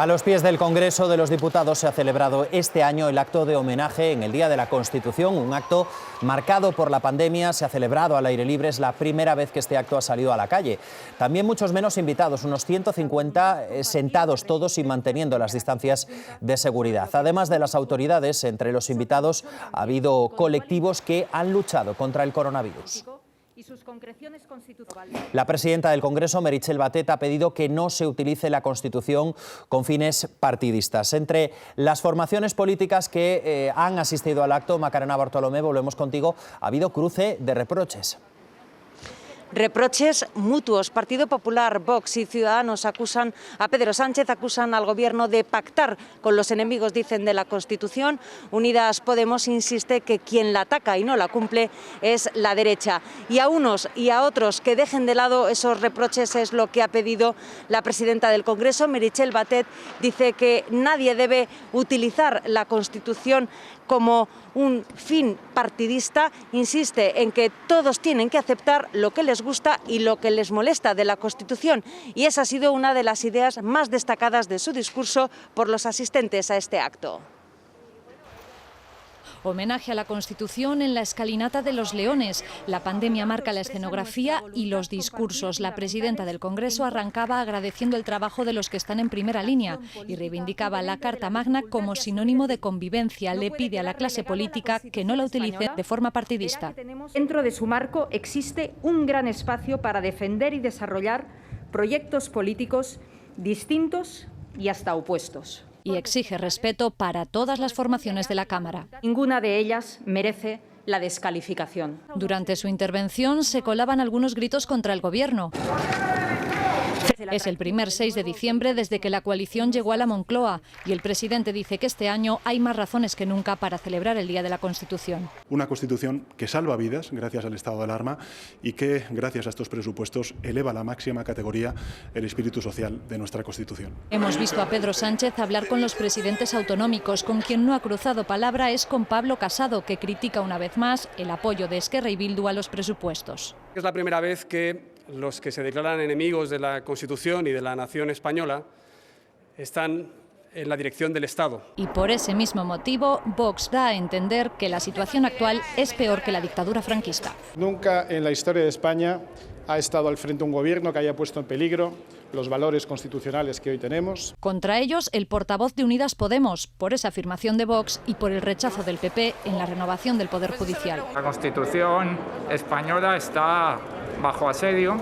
A los pies del Congreso de los Diputados se ha celebrado este año el acto de homenaje en el Día de la Constitución, un acto marcado por la pandemia. Se ha celebrado al aire libre, es la primera vez que este acto ha salido a la calle. También muchos menos invitados, unos 150 sentados todos y manteniendo las distancias de seguridad. Además de las autoridades, entre los invitados ha habido colectivos que han luchado contra el coronavirus. La presidenta del Congreso, Meritxell Batet, ha pedido que no se utilice la Constitución con fines partidistas. Entre las formaciones políticas que han asistido al acto, Macarena Bartolomé, volvemos contigo, ha habido cruce de reproches. Reproches mutuos. Partido Popular, Vox y Ciudadanos acusan a Pedro Sánchez, acusan al Gobierno de pactar con los enemigos, dicen, de la Constitución. Unidas Podemos insiste que quien la ataca y no la cumple es la derecha. Y a unos y a otros que dejen de lado esos reproches es lo que ha pedido la presidenta del Congreso, Meritxell Batet. Dice que nadie debe utilizar la Constitución como un fin partidista. Insiste en que todos tienen que aceptar lo que les gusta y lo que les molesta de la Constitución, y esa ha sido una de las ideas más destacadas de su discurso por los asistentes a este acto. Homenaje a la Constitución en la escalinata de los Leones. La pandemia marca la escenografía y los discursos. La presidenta del Congreso arrancaba agradeciendo el trabajo de los que están en primera línea y reivindicaba la Carta Magna como sinónimo de convivencia. Le pide a la clase política que no la utilice de forma partidista. Dentro de su marco existe un gran espacio para defender y desarrollar proyectos políticos distintos y hasta opuestos. Y exige respeto para todas las formaciones de la Cámara. Ninguna de ellas merece la descalificación. Durante su intervención se colaban algunos gritos contra el Gobierno. Es el primer 6 de diciembre desde que la coalición llegó a la Moncloa y el presidente dice que este año hay más razones que nunca para celebrar el Día de la Constitución. Una Constitución que salva vidas gracias al estado de alarma y que, gracias a estos presupuestos, eleva a la máxima categoría el espíritu social de nuestra Constitución. Hemos visto a Pedro Sánchez hablar con los presidentes autonómicos. Con quien no ha cruzado palabra es con Pablo Casado, que critica una vez más el apoyo de Esquerra y Bildu a los presupuestos. Es la primera vez que los que se declaran enemigos de la Constitución y de la nación española están en la dirección del Estado. Y por ese mismo motivo, Vox da a entender que la situación actual es peor que la dictadura franquista. Nunca en la historia de España ha estado al frente un gobierno que haya puesto en peligro los valores constitucionales que hoy tenemos. Contra ellos, el portavoz de Unidas Podemos, por esa afirmación de Vox y por el rechazo del PP en la renovación del Poder Judicial. La Constitución española está bajo asedio,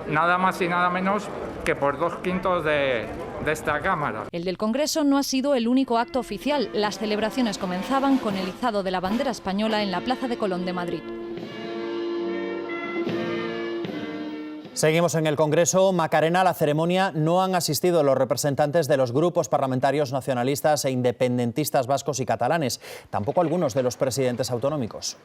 nada más y nada menos que por 2/5 de esta Cámara. El del Congreso no ha sido el único acto oficial. Las celebraciones comenzaban con el izado de la bandera española en la Plaza de Colón de Madrid. Seguimos en el Congreso. Macarena, a la ceremonia no han asistido los representantes de los grupos parlamentarios nacionalistas e independentistas vascos y catalanes, tampoco algunos de los presidentes autonómicos.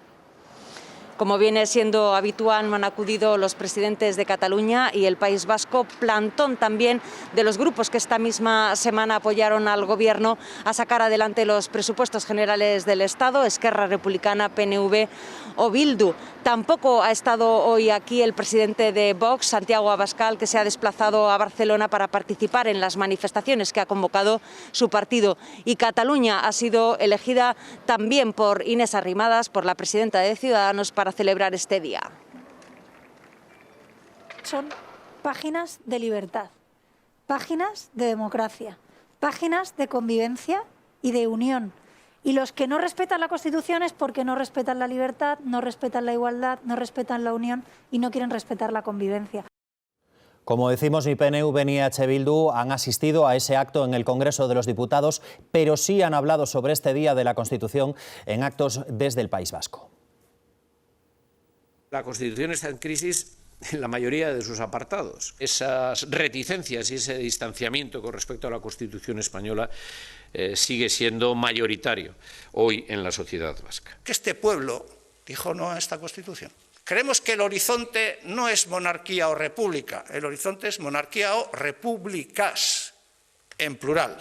Como viene siendo habitual, no han acudido los presidentes de Cataluña y el País Vasco, plantón también de los grupos que esta misma semana apoyaron al Gobierno a sacar adelante los presupuestos generales del Estado, Esquerra Republicana, PNV o Bildu. Tampoco ha estado hoy aquí el presidente de Vox, Santiago Abascal, que se ha desplazado a Barcelona para participar en las manifestaciones que ha convocado su partido. Y Cataluña ha sido elegida también por Inés Arrimadas, por la presidenta de Ciudadanos, para celebrar este día. Son páginas de libertad, páginas de democracia, páginas de convivencia y de unión. Y los que no respetan la Constitución es porque no respetan la libertad, no respetan la igualdad, no respetan la unión y no quieren respetar la convivencia. Como decimos, ni PNV ni EH Bildu han asistido a ese acto en el Congreso de los Diputados, pero sí han hablado sobre este Día de la Constitución en actos desde el País Vasco. La Constitución está en crisis en la mayoría de sus apartados. Esas reticencias y ese distanciamiento con respecto a la Constitución española sigue siendo mayoritario hoy en la sociedad vasca. Que este pueblo dijo no a esta Constitución. Creemos que el horizonte no es monarquía o república, el horizonte es monarquía o repúblicas, en plural.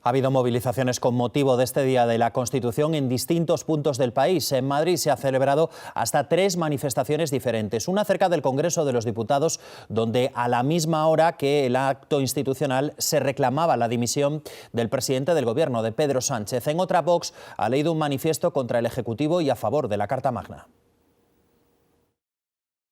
Ha habido movilizaciones con motivo de este Día de la Constitución en distintos puntos del país. En Madrid se ha celebrado hasta 3 manifestaciones diferentes. Una cerca del Congreso de los Diputados, donde a la misma hora que el acto institucional se reclamaba la dimisión del presidente del Gobierno, de Pedro Sánchez. En otra, Vox ha leído un manifiesto contra el Ejecutivo y a favor de la Carta Magna.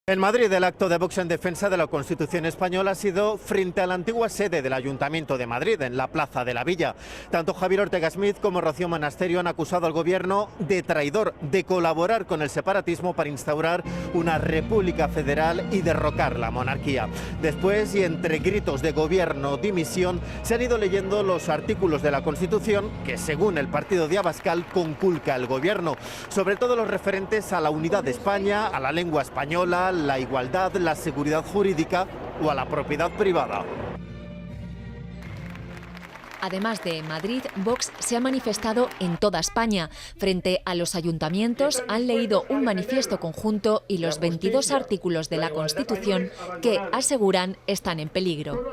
En Madrid, el acto de Vox en defensa de la Constitución española ha sido frente a la antigua sede del Ayuntamiento de Madrid, en la Plaza de la Villa. Tanto Javier Ortega Smith como Rocío Monasterio han acusado al Gobierno de traidor, de colaborar con el separatismo para instaurar una república federal y derrocar la monarquía. Después, y entre gritos de Gobierno, dimisión, se han ido leyendo los artículos de la Constitución que, según el partido de Abascal, conculca el Gobierno, sobre todo los referentes a la unidad de España, a la lengua española, la igualdad, la seguridad jurídica o a la propiedad privada. Además de Madrid, Vox se ha manifestado en toda España. Frente a los ayuntamientos han leído un manifiesto conjunto y los 22 artículos de la Constitución que, aseguran, están en peligro.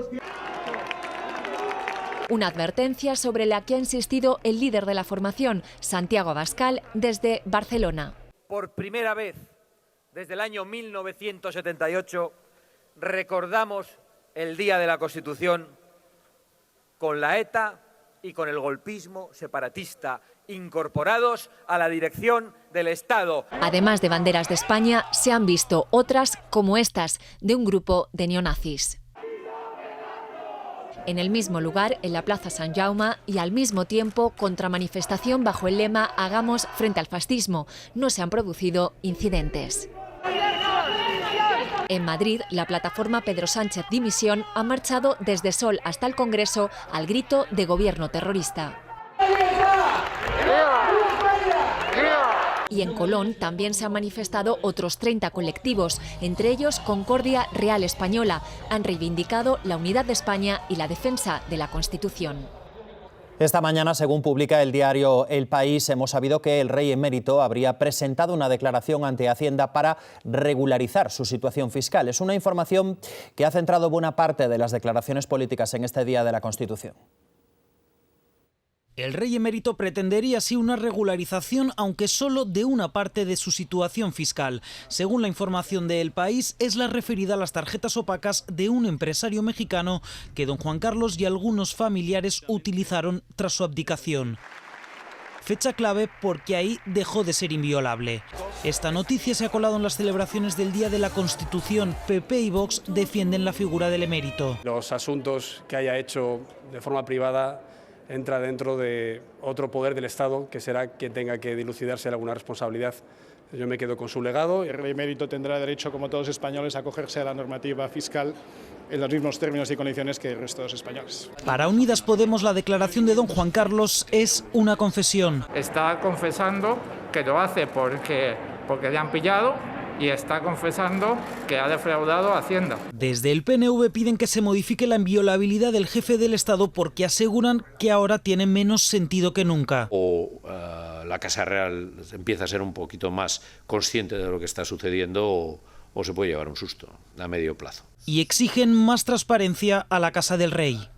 Una advertencia sobre la que ha insistido el líder de la formación, Santiago Abascal, desde Barcelona. Por primera vez desde el año 1978 recordamos el Día de la Constitución con la ETA y con el golpismo separatista incorporados a la dirección del Estado. Además de banderas de España, se han visto otras como estas de un grupo de neonazis. En el mismo lugar, en la Plaza Sant Jaume, y al mismo tiempo contramanifestación bajo el lema «Hagamos frente al fascismo». No se han producido incidentes. En Madrid, la plataforma Pedro Sánchez Dimisión ha marchado desde Sol hasta el Congreso al grito de gobierno terrorista. Y en Colón también se han manifestado otros 30 colectivos, entre ellos Concordia Real Española. Han reivindicado la unidad de España y la defensa de la Constitución. Esta mañana, según publica el diario El País, hemos sabido que el rey emérito habría presentado una declaración ante Hacienda para regularizar su situación fiscal. Es una información que ha centrado buena parte de las declaraciones políticas en este Día de la Constitución. El rey emérito pretendería así una regularización, aunque solo de una parte de su situación fiscal. Según la información de El País, es la referida a las tarjetas opacas de un empresario mexicano que don Juan Carlos y algunos familiares utilizaron tras su abdicación. Fecha clave porque ahí dejó de ser inviolable. Esta noticia se ha colado en las celebraciones del Día de la Constitución. PP y Vox defienden la figura del emérito. Los asuntos que haya hecho de forma privada entra dentro de otro poder del Estado, que será quien tenga que dilucidarse alguna responsabilidad. Yo me quedo con su legado. El rey emérito tendrá derecho, como todos los españoles, a acogerse a la normativa fiscal en los mismos términos y condiciones que el resto de los españoles. Para Unidas Podemos, la declaración de don Juan Carlos es una confesión. Está confesando que lo hace porque le han pillado, y está confesando que ha defraudado a Hacienda. Desde el PNV piden que se modifique la inviolabilidad del jefe del Estado porque aseguran que ahora tiene menos sentido que nunca. La Casa Real empieza a ser un poquito más consciente de lo que está sucediendo o se puede llevar un susto a medio plazo. Y exigen más transparencia a la Casa del Rey.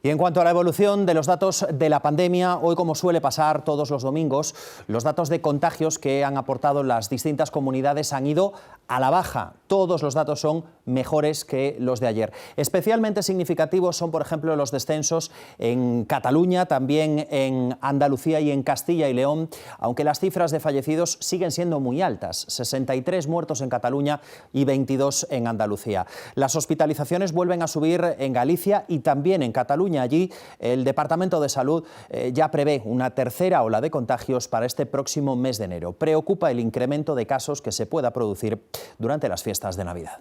Y en cuanto a la evolución de los datos de la pandemia, hoy, como suele pasar todos los domingos, los datos de contagios que han aportado las distintas comunidades han ido a la baja. Todos los datos son mejores que los de ayer. Especialmente significativos son, por ejemplo, los descensos en Cataluña, también en Andalucía y en Castilla y León, aunque las cifras de fallecidos siguen siendo muy altas, 63 muertos en Cataluña y 22 en Andalucía. Las hospitalizaciones vuelven a subir en Galicia y también en Cataluña. Allí el Departamento de Salud ya prevé una tercera ola de contagios para este próximo mes de enero. Preocupa el incremento de casos que se pueda producir durante las fiestas de Navidad.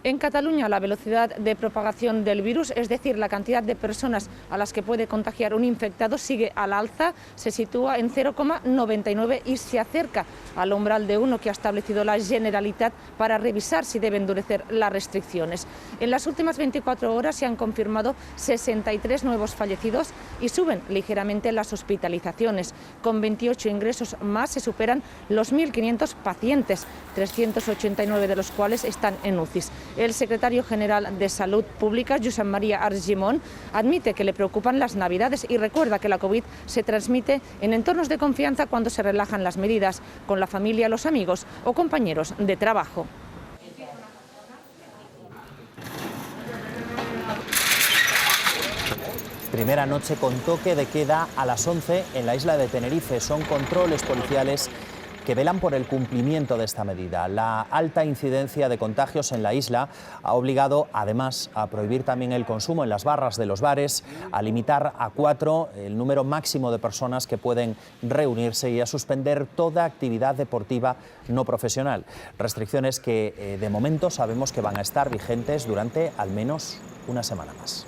En Cataluña, la velocidad de propagación del virus, es decir, la cantidad de personas a las que puede contagiar un infectado, sigue al alza, se sitúa en 0,99 y se acerca al umbral de 1 que ha establecido la Generalitat para revisar si debe endurecer las restricciones. En las últimas 24 horas se han confirmado 63 nuevos fallecidos y suben ligeramente las hospitalizaciones. Con 28 ingresos más se superan los 1.500 pacientes, 389 de los cuales están en UCIs. El secretario general de Salud Pública, Josep María Argimon, admite que le preocupan las Navidades y recuerda que la COVID se transmite en entornos de confianza cuando se relajan las medidas, con la familia, los amigos o compañeros de trabajo. Primera noche con toque de queda a las 11 en la isla de Tenerife. Son controles policiales que velan por el cumplimiento de esta medida. La alta incidencia de contagios en la isla ha obligado, además, a prohibir también el consumo en las barras de los bares, a limitar a 4 el número máximo de personas que pueden reunirse y a suspender toda actividad deportiva no profesional. Restricciones que, de momento, sabemos que van a estar vigentes durante al menos una semana más.